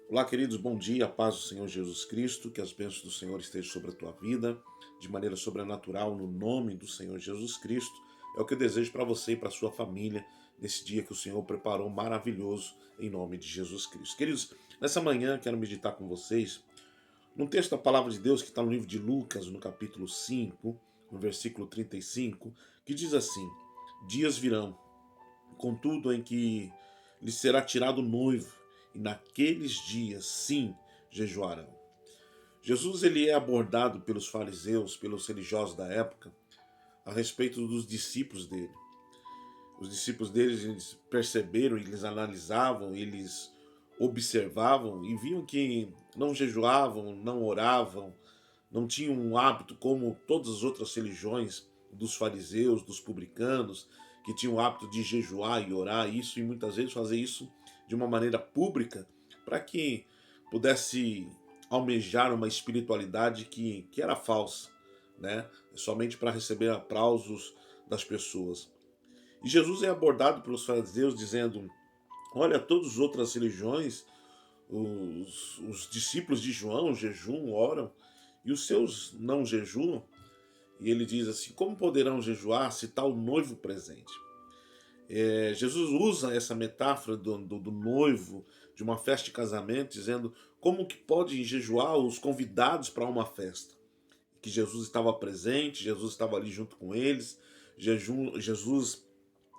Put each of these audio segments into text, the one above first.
Olá, queridos, bom dia, a paz do Senhor Jesus Cristo, que as bênçãos do Senhor estejam sobre a tua vida, de maneira sobrenatural, no nome do Senhor Jesus Cristo. É o que eu desejo para você e para sua família, nesse dia que o Senhor preparou maravilhoso, em nome de Jesus Cristo. Queridos, nessa manhã quero meditar com vocês num texto da palavra de Deus que está no livro de Lucas, no capítulo 5, no versículo 35, que diz assim: Dias virão, contudo, em que lhe será tirado o noivo, e naqueles dias, sim, jejuarão. Jesus ele é abordado pelos fariseus, pelos religiosos da época, a respeito dos discípulos dele. Os discípulos deles eles perceberam, eles analisavam, eles observavam e viam que não jejuavam, não oravam, não tinham um hábito como todas as outras religiões dos fariseus, dos publicanos, que tinham o hábito de jejuar e orar, isso e muitas vezes fazer isso de uma maneira pública, para que pudesse almejar uma espiritualidade que era falsa, né? Somente para receber aplausos das pessoas. E Jesus é abordado pelos fariseus dizendo: Olha, todas as outras religiões, os discípulos de João jejuam, oram, e os seus não jejuam. E ele diz assim: Como poderão jejuar se está o noivo presente? Jesus usa essa metáfora do noivo, de uma festa de casamento, dizendo como que pode jejuar os convidados para uma festa. Que Jesus estava presente, Jesus estava ali junto com eles, Jesus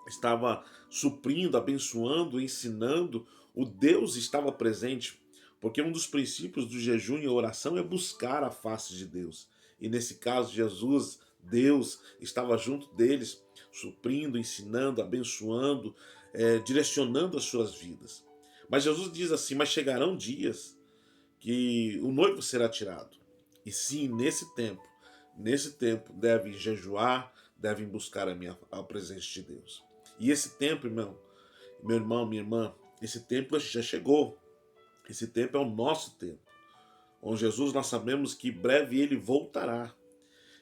estava suprindo, abençoando, ensinando, o Deus estava presente, porque um dos princípios do jejum e oração é buscar a face de Deus. E nesse caso, Jesus, Deus, estava junto deles, suprindo, ensinando, abençoando, direcionando as suas vidas. Mas Jesus diz assim: Mas chegarão dias que o noivo será tirado. E sim, nesse tempo devem jejuar, devem buscar a presença de Deus. E esse tempo, irmão, meu irmão, minha irmã, esse tempo já chegou. Esse tempo é o nosso tempo. Com Jesus nós sabemos que breve ele voltará.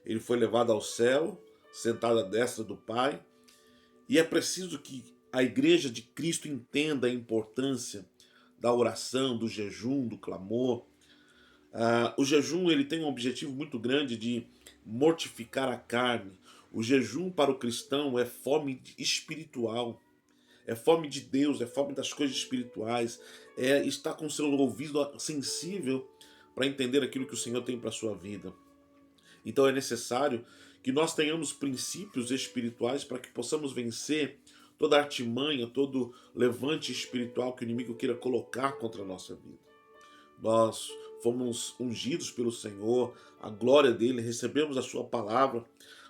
Ele foi levado ao céu, sentado à destra do Pai, e é preciso que a igreja de Cristo entenda a importância da oração, do jejum, do clamor. O jejum ele tem um objetivo muito grande de mortificar a carne. O jejum para o cristão é fome espiritual, é fome de Deus, é fome das coisas espirituais, é estar com o seu ouvido sensível para entender aquilo que o Senhor tem para a sua vida. Então é necessário que nós tenhamos princípios espirituais para que possamos vencer toda artimanha, todo levante espiritual que o inimigo queira colocar contra a nossa vida. Nós fomos ungidos pelo Senhor, a glória dele, recebemos a sua palavra,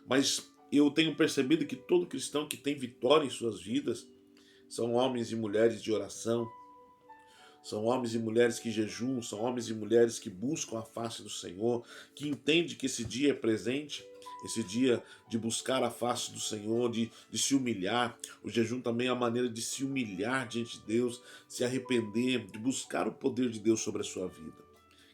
mas eu tenho percebido que todo cristão que tem vitória em suas vidas são homens e mulheres de oração, são homens e mulheres que jejuam, são homens e mulheres que buscam a face do Senhor, que entendem que esse dia é presente, esse dia de buscar a face do Senhor, de se humilhar. O jejum também é a maneira de se humilhar diante de Deus, se arrepender, de buscar o poder de Deus sobre a sua vida.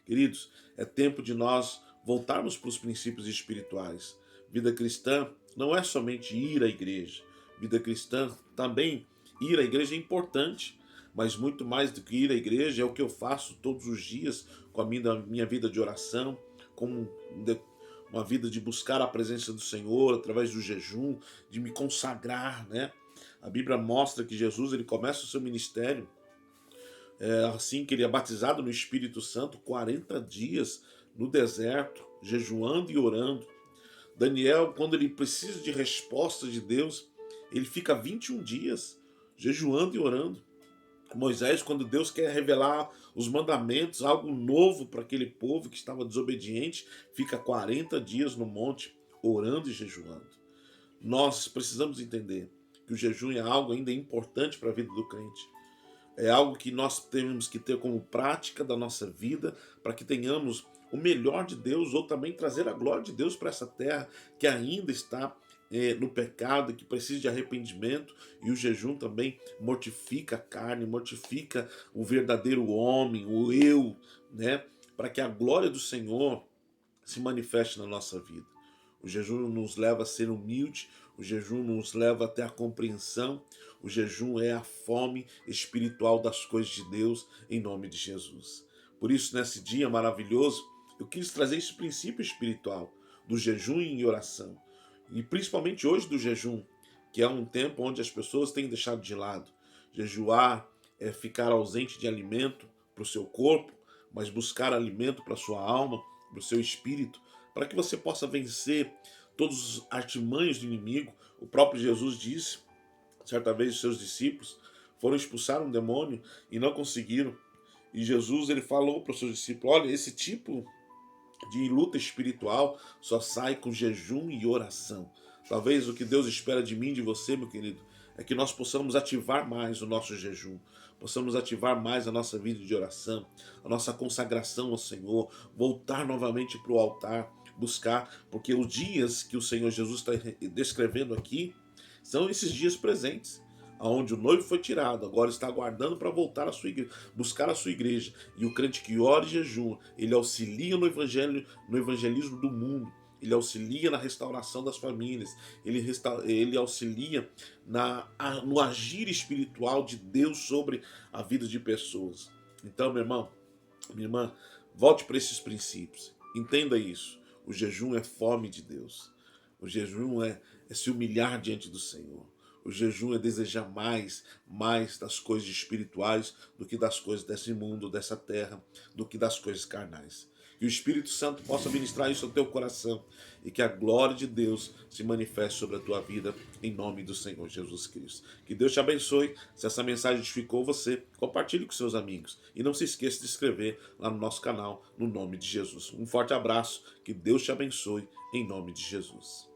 Queridos, é tempo de nós voltarmos para os princípios espirituais. Vida cristã não é somente ir à igreja. Vida cristã também, ir à igreja é importante, mas muito mais do que ir à igreja é o que eu faço todos os dias com a minha vida de oração, com uma vida de buscar a presença do Senhor através do jejum, de me consagrar, né? A Bíblia mostra que Jesus ele começa o seu ministério assim que ele é batizado no Espírito Santo, 40 dias no deserto, jejuando e orando. Daniel, quando ele precisa de resposta de Deus, ele fica 21 dias jejuando e orando. Moisés, quando Deus quer revelar os mandamentos, algo novo para aquele povo que estava desobediente, fica 40 dias no monte orando e jejuando. Nós precisamos entender que o jejum é algo ainda importante para a vida do crente. É algo que nós temos que ter como prática da nossa vida para que tenhamos o melhor de Deus ou também trazer a glória de Deus para essa terra que ainda está no pecado, que precisa de arrependimento. E o jejum também mortifica a carne, mortifica o verdadeiro homem, o eu, né? Para que a glória do Senhor se manifeste na nossa vida. O jejum nos leva a ser humilde, o jejum nos leva até a compreensão, o jejum é a fome espiritual das coisas de Deus, em nome de Jesus. Por isso, nesse dia maravilhoso, eu quis trazer esse princípio espiritual do jejum e oração, e principalmente hoje do jejum, que é um tempo onde as pessoas têm deixado de lado. Jejuar é ficar ausente de alimento para o seu corpo, mas buscar alimento para a sua alma, para o seu espírito, para que você possa vencer todos os artimanhos do inimigo. O próprio Jesus disse, certa vez, os seus discípulos foram expulsar um demônio e não conseguiram. E Jesus ele falou para os seus discípulos: olha, esse tipo de luta espiritual só sai com jejum e oração. Talvez o que Deus espera de mim e de você, meu querido, é que nós possamos ativar mais o nosso jejum, possamos ativar mais a nossa vida de oração, a nossa consagração ao Senhor, voltar novamente para o altar, buscar, porque os dias que o Senhor Jesus está descrevendo aqui são esses dias presentes, aonde o noivo foi tirado, agora está aguardando para voltar à sua igreja, buscar a sua igreja. E o crente que ora e jejua, ele auxilia no evangelho, no evangelismo do mundo. Ele auxilia na restauração das famílias, ele auxilia no agir espiritual de Deus sobre a vida de pessoas. Então, meu irmão, minha irmã, volte para esses princípios. Entenda isso. O jejum é fome de Deus. O jejum é se humilhar diante do Senhor. O jejum é desejar mais das coisas espirituais do que das coisas desse mundo, dessa terra, do que das coisas carnais. Que o Espírito Santo possa ministrar isso ao teu coração e que a glória de Deus se manifeste sobre a tua vida em nome do Senhor Jesus Cristo. Que Deus te abençoe. Se essa mensagem edificou você, compartilhe com seus amigos e não se esqueça de inscrever lá no nosso canal no nome de Jesus. Um forte abraço. Que Deus te abençoe em nome de Jesus.